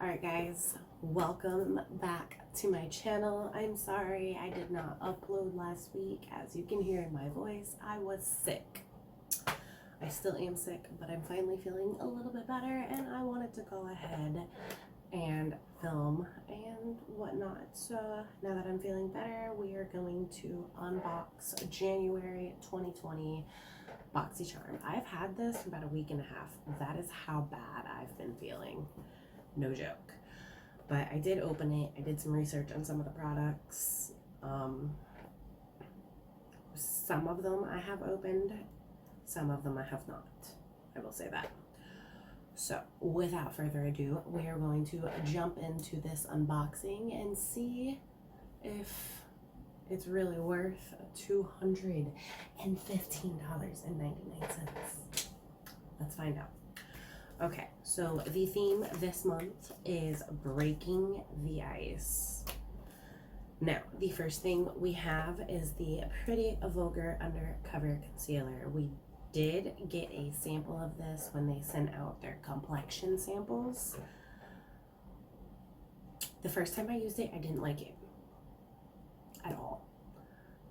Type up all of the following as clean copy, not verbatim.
Alright guys, welcome back to my channel. I'm sorry I did not upload last week. As you can hear in my voice, I was sick. I still am sick, but I'm finally feeling a little bit better and I wanted to go ahead and film and whatnot. So now that I'm feeling better, we are going to unbox January 2020 Boxycharm. I've had this for about a week and a half. That is how bad I've been feeling. No joke. But I did open it. I did some research on some of the products. Some of them I have opened. Some of them I have not. I will say that. So without further ado, we are going to jump into this unboxing and see if it's really worth $215.99. Let's find out. Okay, so the theme this month is breaking the ice. Now, the first thing we have is the Pretty Vulgar Undercover Concealer. We did get a sample of this when they sent out their complexion samples. The first time I used it, I didn't like it at all.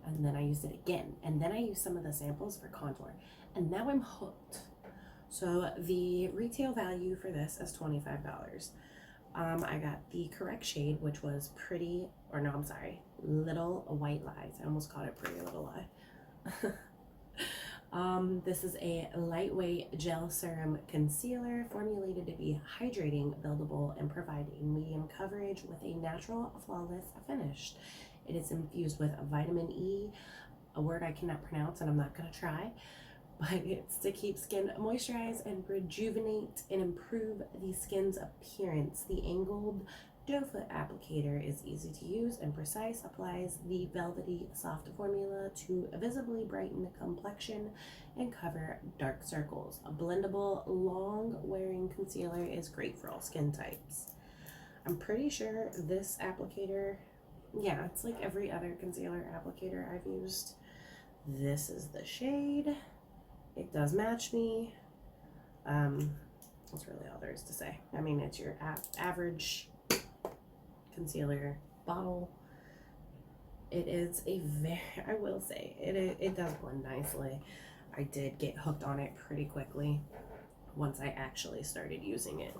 And then I used it again. And then I used some of the samples for contour. And now I'm hooked. So the retail value for this is $25. I got the correct shade, which was Little White Lies. I almost called it Pretty Little Lie. This is a lightweight gel serum concealer formulated to be hydrating, buildable, and provide a medium coverage with a natural, flawless finish. It is infused with vitamin E, a word I cannot pronounce and I'm not going to try. But it's to keep skin moisturized and rejuvenate and improve the skin's appearance. The angled doe foot applicator is easy to use and precise, applies the velvety soft formula to visibly brighten the complexion and cover dark circles. A blendable, long-wearing concealer is great for all skin types. I'm pretty sure this applicator, yeah, it's like every other concealer applicator I've used. This is the shade. It does match me. That's really all there is to say. I mean, it's your average concealer bottle. It is a I will say, it does blend nicely. I did get hooked on it pretty quickly once I actually started using it.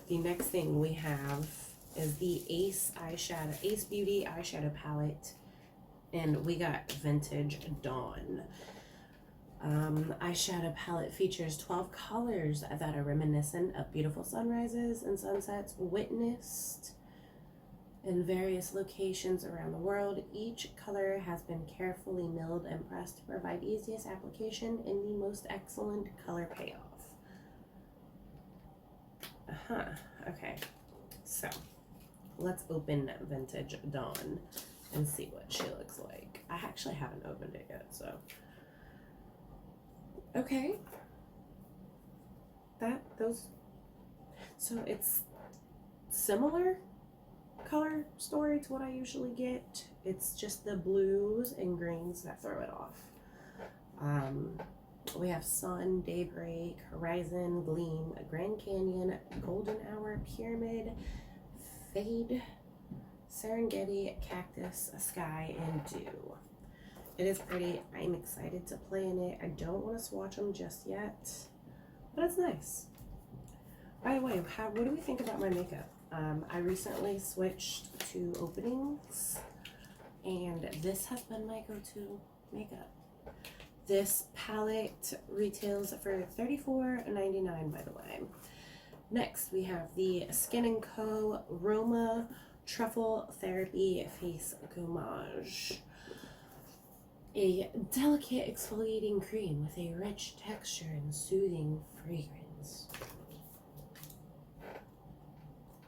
The next thing we have is the Ace Beauty eyeshadow palette, and we got Vintage Dawn. Eyeshadow palette features 12 colors that are reminiscent of beautiful sunrises and sunsets witnessed in various locations around the world. Each color has been carefully milled and pressed to provide easiest application and the most excellent color payoff. Okay, so let's open Vintage Dawn and see what she looks like. I actually haven't opened it yet, so okay, so it's similar color story to what I usually get. It's just the blues and greens that throw it off. We have Sun, Daybreak, Horizon, Gleam, Grand Canyon, Golden Hour, Pyramid, Fade, Serengeti, Cactus, Sky, and Dew. It is pretty. I'm excited to play in it. I don't want to swatch them just yet, but it's nice. By the way, what do we think about my makeup? I recently switched to openings, and this has been my go-to makeup. This palette retails for $34.99, by the way. Next, we have the Skin & Co. Roma Truffle Therapy Face Gommage. A delicate exfoliating cream with a rich texture and soothing fragrance.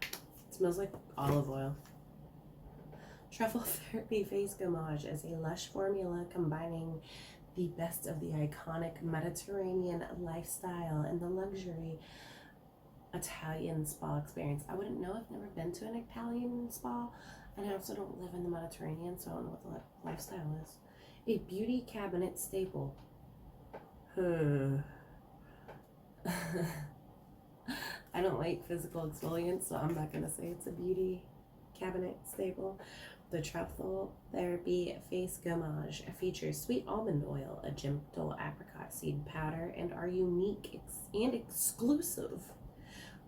It smells like olive oil. Truffle Therapy Face Gommage is a lush formula combining the best of the iconic Mediterranean lifestyle and the luxury Italian spa experience. I wouldn't know. I've never been to an Italian spa, and I also don't live in the Mediterranean, so I don't know what the lifestyle is. A beauty cabinet staple. I don't like physical exfoliants, so I'm not going to say it's a beauty cabinet staple. The Truffle Therapy Face Gommage features sweet almond oil, a gentle apricot seed powder, and our unique and exclusive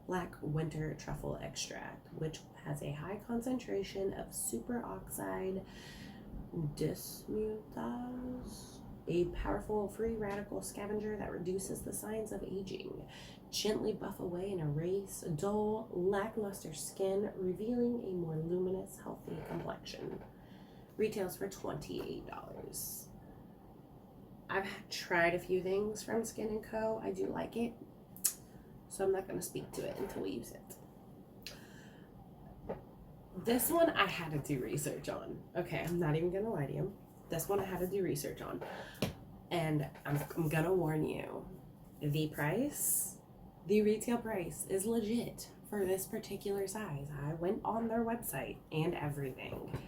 black winter truffle extract, which has a high concentration of superoxide dismutase, a powerful free radical scavenger that reduces the signs of aging, gently buff away and erase dull, lackluster skin, revealing a more luminous, healthy complexion. Retails for $28. I've tried a few things from Skin & Co. I do like it, so I'm not going to speak to it until we use it. This one I had to do research on. Okay, I'm not even going to lie to you. This one I had to do research on. And I'm going to warn you. The retail price is legit for this particular size. I went on their website and everything.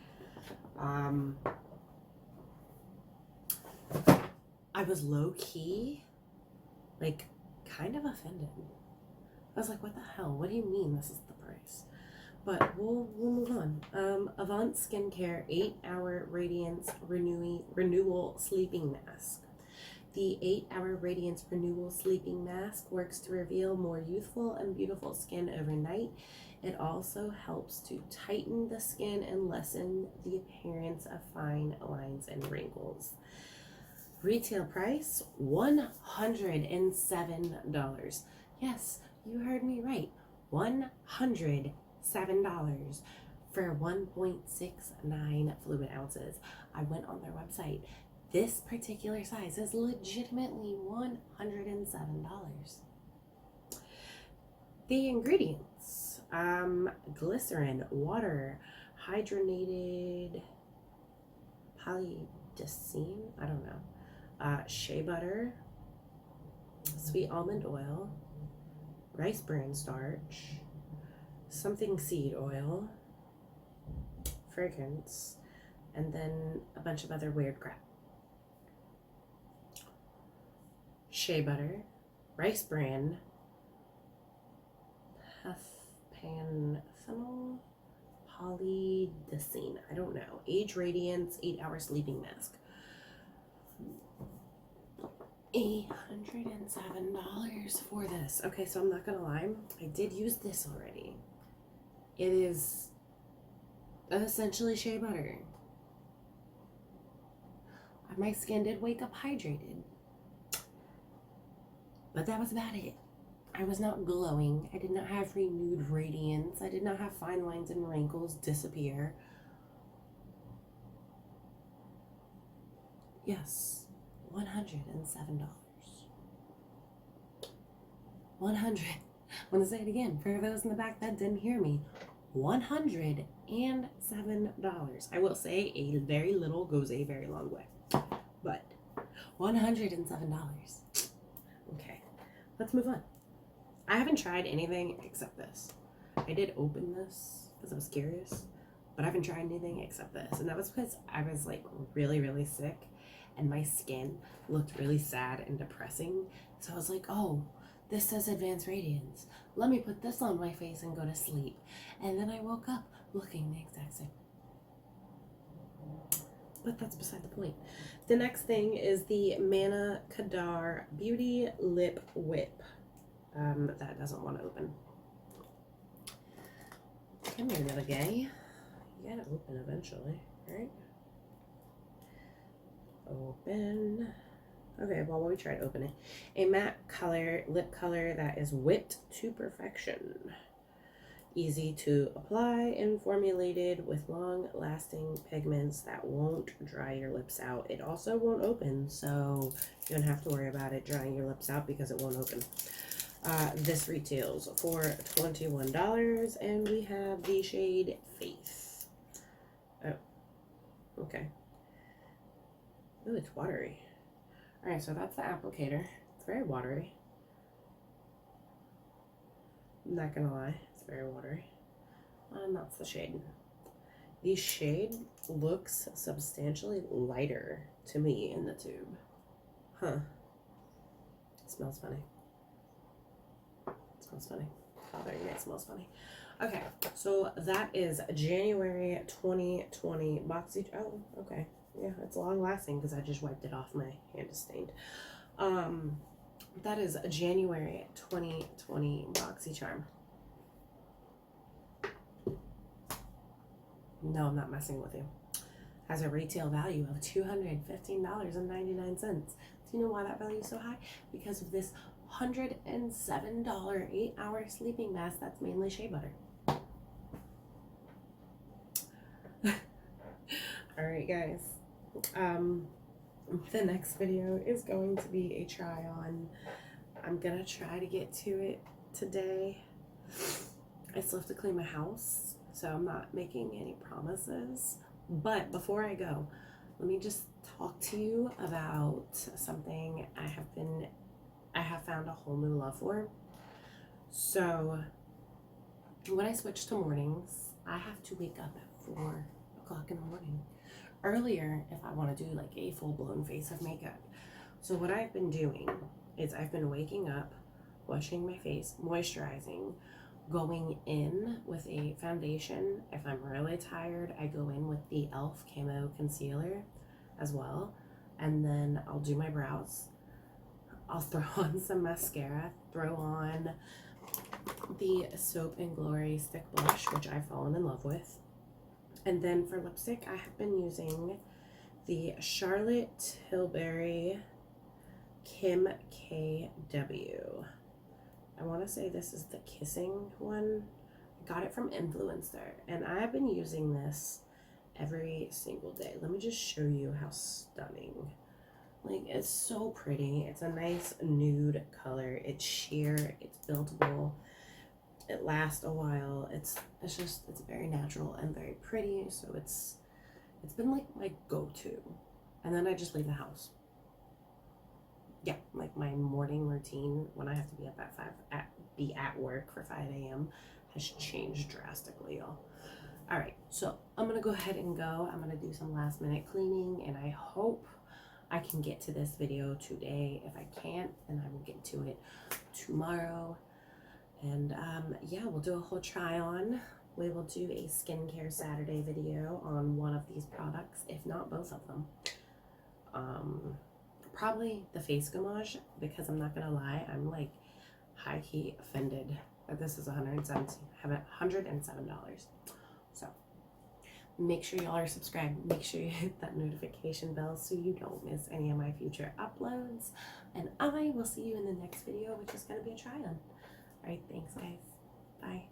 I was low-key, like, kind of offended. I was like, what the hell? What do you mean this is the price? But we'll move on. Avant Skincare 8-Hour Radiance Renewal Sleeping Mask. The 8-Hour Radiance Renewal Sleeping Mask works to reveal more youthful and beautiful skin overnight. It also helps to tighten the skin and lessen the appearance of fine lines and wrinkles. Retail price, $107. Yes, you heard me right. $107 for 1.69 fluid ounces. I went on their website. This particular size is legitimately $107. The ingredients, glycerin, water, hydrogenated polydicine, I don't know, shea butter, sweet almond oil, rice bran starch, something seed oil, fragrance, and then a bunch of other weird crap. Shea butter, rice bran, panthenol, polydicine, I don't know. Age Radiance 8-Hour Sleeping Mask. $807 for this. Okay, so I'm not gonna lie, I did use this already. It is essentially shea butter. My skin did wake up hydrated, but that was about it. I was not glowing. I did not have renewed radiance. I did not have fine lines and wrinkles disappear. Yes, $107. 100. I'm gonna say it again for those in the back that didn't hear me. $107. I will say a very little goes a very long way, but $107. Okay, let's move on. I haven't tried anything except this. I did open this because I was curious, but I haven't tried anything except this, and that was because I was like really, really sick, and my skin looked really sad and depressing. So I was like, oh, this says Advanced Radiance. Let me put this on my face and go to sleep. And then I woke up looking the exact same. But that's beside the point. The next thing is the Manna Kadar Beauty Lip Whip. That doesn't want to open. Come here, little guy. You gotta open eventually, right? Open. Okay, well, we try to open it. A matte color, lip color that is whipped to perfection. Easy to apply and formulated with long-lasting pigments that won't dry your lips out. It also won't open, so you don't have to worry about it drying your lips out because it won't open. This retails for $21, and we have the shade Faith. Oh, okay. Ooh, it's watery. Alright, so that's the applicator. It's very watery. I'm not gonna lie, it's very watery. And that's the shade. The shade looks substantially lighter to me in the tube. Huh. It smells funny. It smells funny. Oh, you guys smells funny. Okay, so that is January 2020 Boxy. Oh, okay. Yeah, it's long lasting because I just wiped it off. My hand is stained. That is January 2020 Boxycharm. No, I'm not messing with you. Has a retail value of $215.99. Do you know why that value is so high? Because of this $107 8-hour sleeping mask that's mainly shea butter. All right, guys. The next video is going to be a try on. I'm gonna try to get to it today. I still have to clean my house, so I'm not making any promises. But before I go, let me just talk to you about something I have found a whole new love for. So when I switch to mornings, I have to wake up at 4 o'clock in the morning. Earlier, if I want to do like a full-blown face of makeup. So what I've been doing is I've been waking up, washing my face, moisturizing, going in with a foundation. If I'm really tired, I go in with the e.l.f. Camo Concealer as well. And then I'll do my brows. I'll throw on some mascara, throw on the Soap and Glory Stick Blush, which I've fallen in love with. And then for lipstick, I have been using the Charlotte Tilbury Kim KW. I want to say this is the Kissing one. I got it from Influencer, and I've been using this every single day. Let me just show you how stunning. Like, it's so pretty. It's a nice nude color. It's sheer. It's buildable. It lasts a while. It's very natural and very pretty. So it's been like my go-to. And then I just leave the house. Yeah, like my morning routine when I have to be up at be at work for 5 a.m. has changed drastically, y'all. All right, so I'm gonna go ahead and go. I'm gonna do some last minute cleaning, and I hope I can get to this video today. If I can't, then I will get to it tomorrow. And yeah, we'll do a whole try on. We will do a skincare Saturday video on one of these products, if not both of them. Probably the face gommage, because I'm not gonna lie, I'm like high-key offended that this is $107. So make sure y'all are subscribed. Make sure you hit that notification bell so you don't miss any of my future uploads. And I will see you in the next video, which is gonna be a try on. All right, thanks guys. Bye.